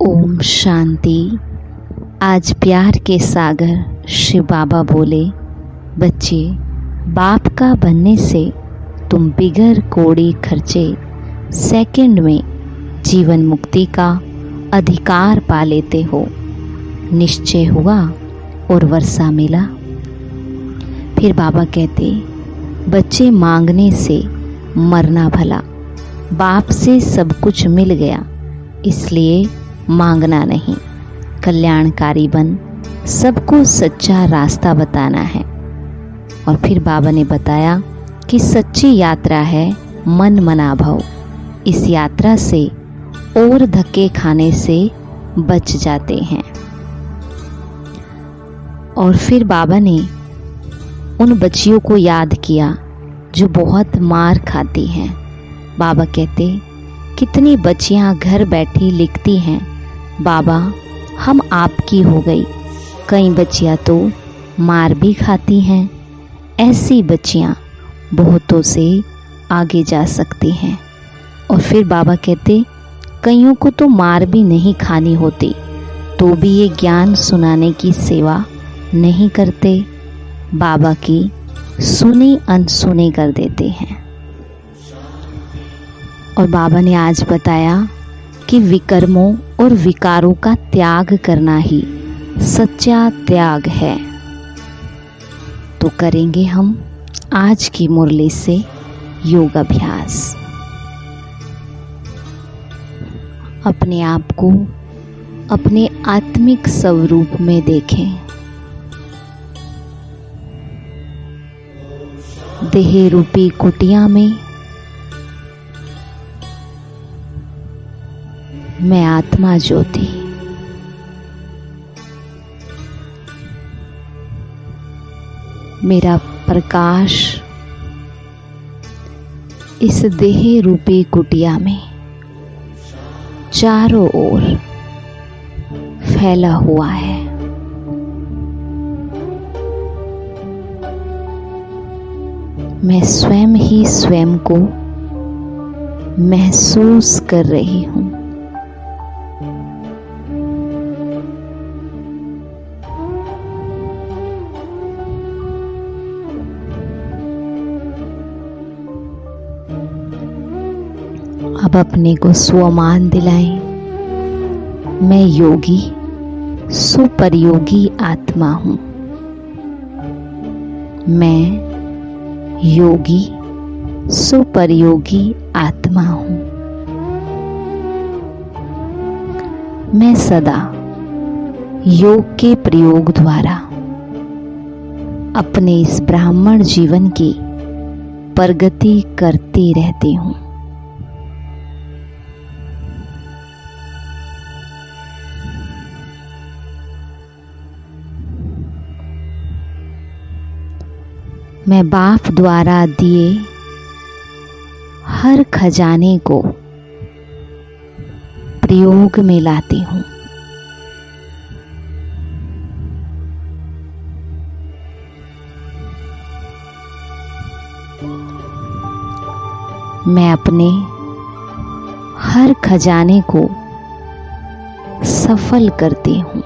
ओम शांति। आज प्यार के सागर शिव बाबा बोले, बच्चे, बाप का बनने से तुम बिगर कोड़ी खर्चे सेकंड में जीवन मुक्ति का अधिकार पा लेते हो। निश्चय हुआ और वर्षा मिला। फिर बाबा कहते, बच्चे, मांगने से मरना भला। बाप से सब कुछ मिल गया, इसलिए मांगना नहीं। कल्याणकारी बन सबको सच्चा रास्ता बताना है। और फिर बाबा ने बताया कि सच्ची यात्रा है मन मना भव। इस यात्रा से और धक्के खाने से बच जाते हैं। और फिर बाबा ने उन बच्चियों को याद किया जो बहुत मार खाती हैं। बाबा कहते, कितनी बच्चियां घर बैठी लिखती हैं, बाबा हम आपकी हो गई। कई बच्चियां तो मार भी खाती हैं। ऐसी बच्चियां बहुतों से आगे जा सकती हैं। और फिर बाबा कहते, कईयों को तो मार भी नहीं खानी होती, तो भी ये ज्ञान सुनाने की सेवा नहीं करते। बाबा की सुनी अनसुनी कर देते हैं। और बाबा ने आज बताया कि विकर्मों और विकारों का त्याग करना ही सच्चा त्याग है। तो करेंगे हम आज की मुरली से योग अभ्यास। अपने आप को अपने आत्मिक स्वरूप में देखें। देह रूपी कुटिया में मैं आत्मा ज्योति, मेरा प्रकाश इस देह रूपी कुटिया में चारों ओर फैला हुआ है। मैं स्वयं ही स्वयं को महसूस कर रही हूँ। अब अपने को स्वमान दिलाएं, मैं योगी सुपरयोगी आत्मा हूँ। मैं योगी सुपरयोगी आत्मा हूँ। मैं सदा योग के प्रयोग द्वारा अपने इस ब्राह्मण जीवन की प्रगति करती रहती हूँ। मैं बाप द्वारा दिए हर खजाने को प्रयोग में लाती हूँ। मैं अपने हर खजाने को सफल करती हूँ।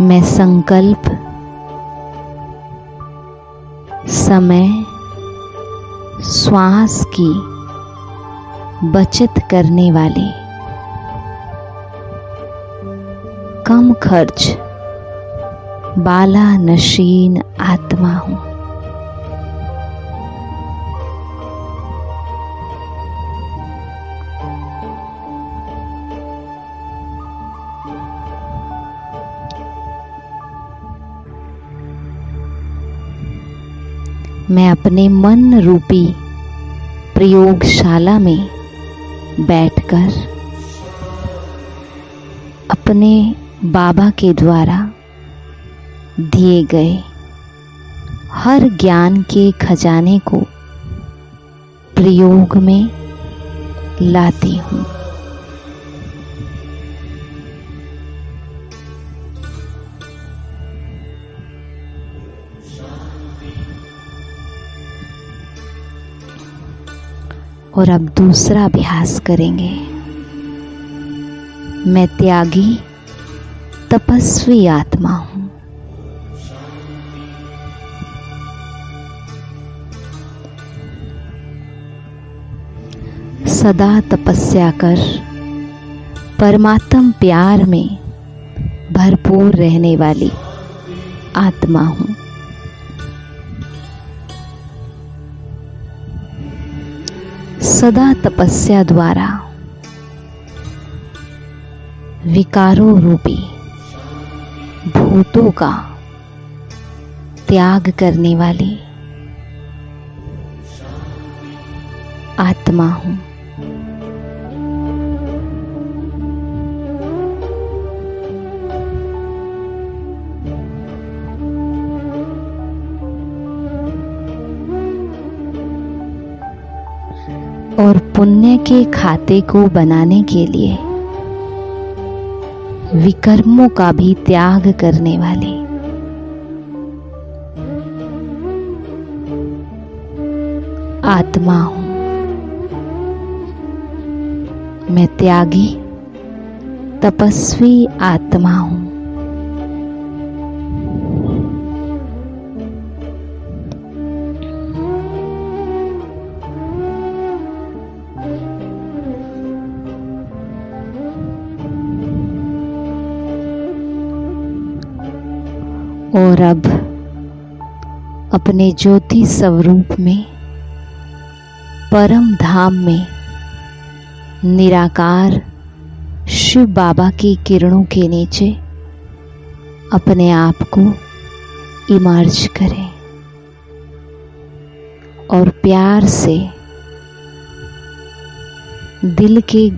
मैं संकल्प, समय, श्वास की बचत करने वाले कम खर्च बाला नशीन आत्मा हूँ। मैं अपने मन रूपी प्रयोगशाला में बैठकर अपने बाबा के द्वारा दिए गए हर ज्ञान के खजाने को प्रयोग में लाती हूँ। और अब दूसरा अभ्यास करेंगे। मैं त्यागी तपस्वी आत्मा हूँ। सदा तपस्या कर परमात्म प्यार में भरपूर रहने वाली आत्मा हूँ। सदा तपस्या द्वारा विकारों रूपी भूतों का त्याग करने वाली आत्मा हूँ। और पुण्य के खाते को बनाने के लिए विकर्मों का भी त्याग करने वाली आत्मा हूँ। मैं त्यागी तपस्वी आत्मा हूँ। और अब अपने ज्योति स्वरूप में परम धाम में निराकार शिव बाबा की किरणों के नीचे अपने आप को इमर्ज करें और प्यार से दिल के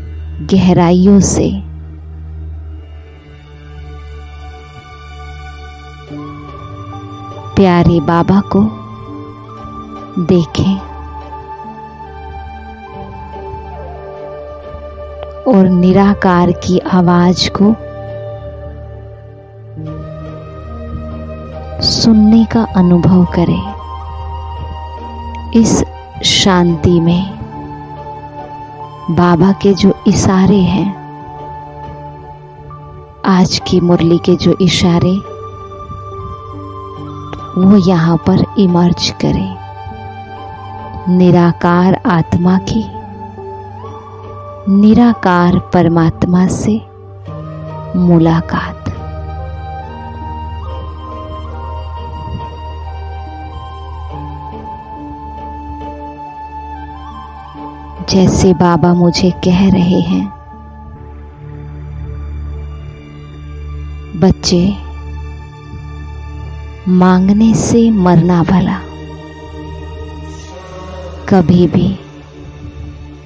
गहराइयों से प्यारे बाबा को देखें और निराकार की आवाज को सुनने का अनुभव करें। इस शांति में बाबा के जो इशारे हैं, आज की मुरली के जो इशारे, वो यहाँ पर इमर्ज करें। निराकार आत्मा की निराकार परमात्मा से मुलाकात। जैसे बाबा मुझे कह रहे हैं, बच्चे मांगने से मरना भला, कभी भी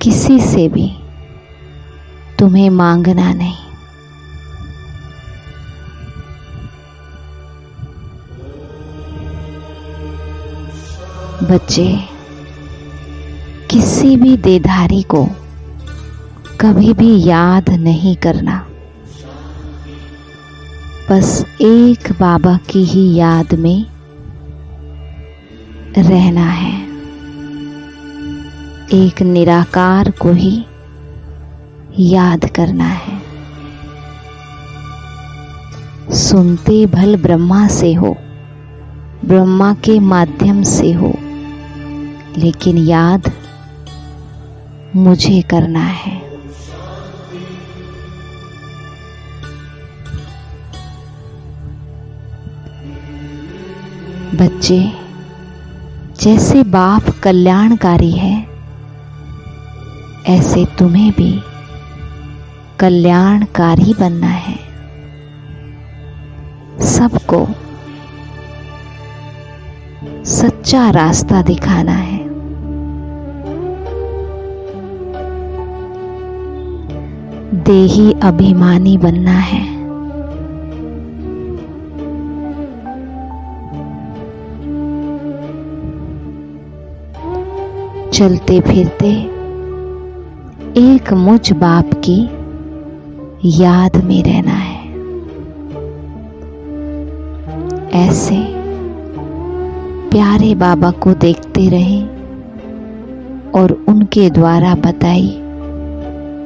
किसी से भी तुम्हें मांगना नहीं। बच्चे किसी भी देधारी को कभी भी याद नहीं करना, बस एक बाबा की ही याद में रहना है। एक निराकार को ही याद करना है। सुनते भल ब्रह्मा से हो, ब्रह्मा के माध्यम से हो, लेकिन याद मुझे करना है। बच्चे, जैसे बाप कल्याणकारी है, ऐसे तुम्हें भी कल्याणकारी बनना है। सबको सच्चा रास्ता दिखाना है। देही अभिमानी बनना है। चलते फिरते एक मुझ बाप की याद में रहना है। ऐसे प्यारे बाबा को देखते रहें और उनके द्वारा बताई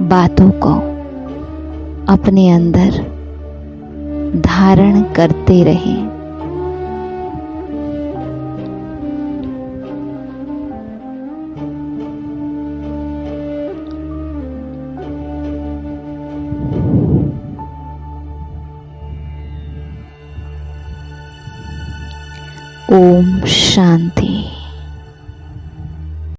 बातों को अपने अंदर धारण करते रहें। ओम शांति।